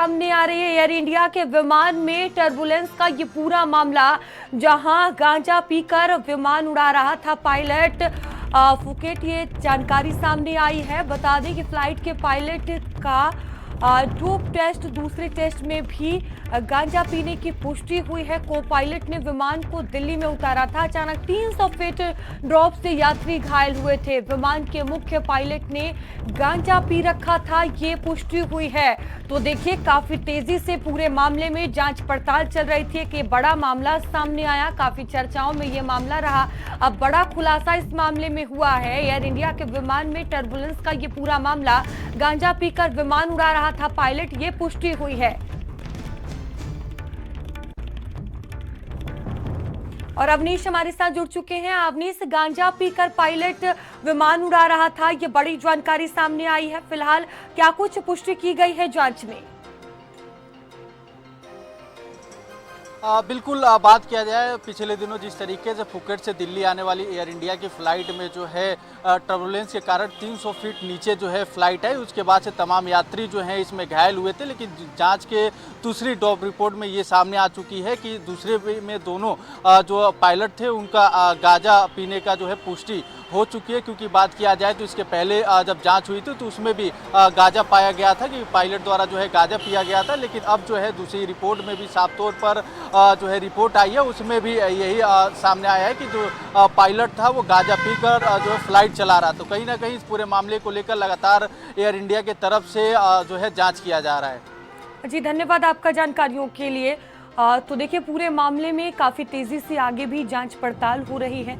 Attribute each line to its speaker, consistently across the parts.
Speaker 1: सामने आ रही है एयर इंडिया के विमान में टर्बुलेंस का ये पूरा मामला, जहां गांजा पीकर विमान उड़ा रहा था पायलट फुकेट। ये जानकारी सामने आई है। बता दें कि फ्लाइट के पायलट का डोप टेस्ट, दूसरे टेस्ट में भी गांजा पीने की पुष्टि हुई है। को पायलट ने विमान को दिल्ली में उतारा था। अचानक 300 फीट ड्रॉप से यात्री घायल हुए थे। विमान के मुख्य पायलट ने गांजा पी रखा था, ये पुष्टि हुई है। तो देखिए, काफी तेजी से पूरे मामले में जांच पड़ताल चल रही थी कि बड़ा मामला सामने आया। काफी चर्चाओं में ये मामला रहा। अब बड़ा खुलासा इस मामले में हुआ है। एयर इंडिया के विमान में टर्बुलेंस का ये पूरा मामला, गांजा पीकर विमान उड़ा रहा था पायलट, ये पुष्टि हुई है। और अवनीश हमारे साथ जुड़ चुके हैं। अवनीश, गांजा पीकर पायलट विमान उड़ा रहा था, ये बड़ी जानकारी सामने आई है। फिलहाल क्या कुछ पुष्टि की गई है जांच में?
Speaker 2: बिल्कुल, बात किया जाए पिछले दिनों जिस तरीके से फुकेट से दिल्ली आने वाली एयर इंडिया की फ़्लाइट में जो है टर्बुलेंस के कारण 300 फीट नीचे जो है फ़्लाइट है, उसके बाद से तमाम यात्री जो हैं इसमें घायल हुए थे। लेकिन जांच के दूसरी डॉप रिपोर्ट में ये सामने आ चुकी है कि दूसरे में दोनों जो पायलट थे उनका गांजा पीने का जो है पुष्टि हो चुकी है। क्योंकि बात किया जाए तो इसके पहले जब जांच हुई थी तो उसमें भी गांजा पाया गया था कि पायलट द्वारा जो है गांजा पिया गया था। लेकिन अब जो है दूसरी रिपोर्ट में भी साफ तौर पर जो है रिपोर्ट आई है, उसमें भी यही सामने आया है कि जो पायलट था वो गांजा पीकर जो है फ्लाइट चला रहा। तो कहीं ना कहीं इस पूरे मामले को लेकर लगातार एयर इंडिया की तरफ से जो है जाँच किया जा रहा है।
Speaker 1: जी, धन्यवाद आपका जानकारियों के लिए। तो देखिए, पूरे मामले में काफी तेजी से आगे भी जांच पड़ताल हो रही है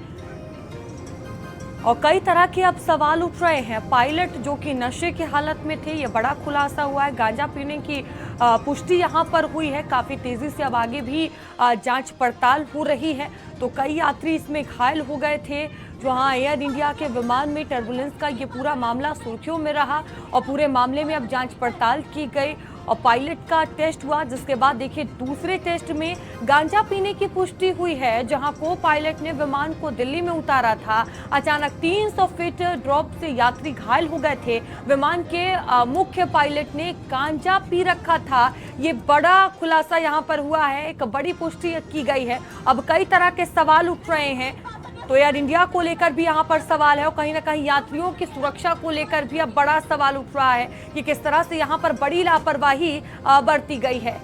Speaker 1: और कई तरह के अब सवाल उठ रहे हैं। पायलट जो कि नशे की हालत में थे, ये बड़ा खुलासा हुआ है। गांजा पीने की पुष्टि यहाँ पर हुई है। काफी तेजी से अब आगे भी जांच पड़ताल हो रही है। तो कई यात्री इसमें घायल हो गए थे। जहां एयर इंडिया के विमान में टर्बुलेंस का ये पूरा मामला सुर्खियों में रहा और पूरे मामले में अब जांच पड़ताल की गई और पायलट का टेस्ट हुआ, जिसके बाद देखिए दूसरे टेस्ट में गांजा पीने की पुष्टि हुई है। जहां को पायलट ने विमान को दिल्ली में उतारा था। अचानक 300 फीट ड्रॉप से यात्री घायल हो गए थे। विमान के मुख्य पायलट ने गांजा पी रखा था। ये बड़ा खुलासा यहां पर हुआ है, एक बड़ी पुष्टि की गई है। अब कई तरह के सवाल उठ रहे हैं। तो एयर इंडिया को लेकर भी यहाँ पर सवाल है और कहीं ना कहीं यात्रियों की सुरक्षा को लेकर भी अब बड़ा सवाल उठ रहा है कि किस तरह से यहाँ पर बड़ी लापरवाही बरती गई है।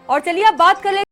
Speaker 1: और चलिए अब बात कर ले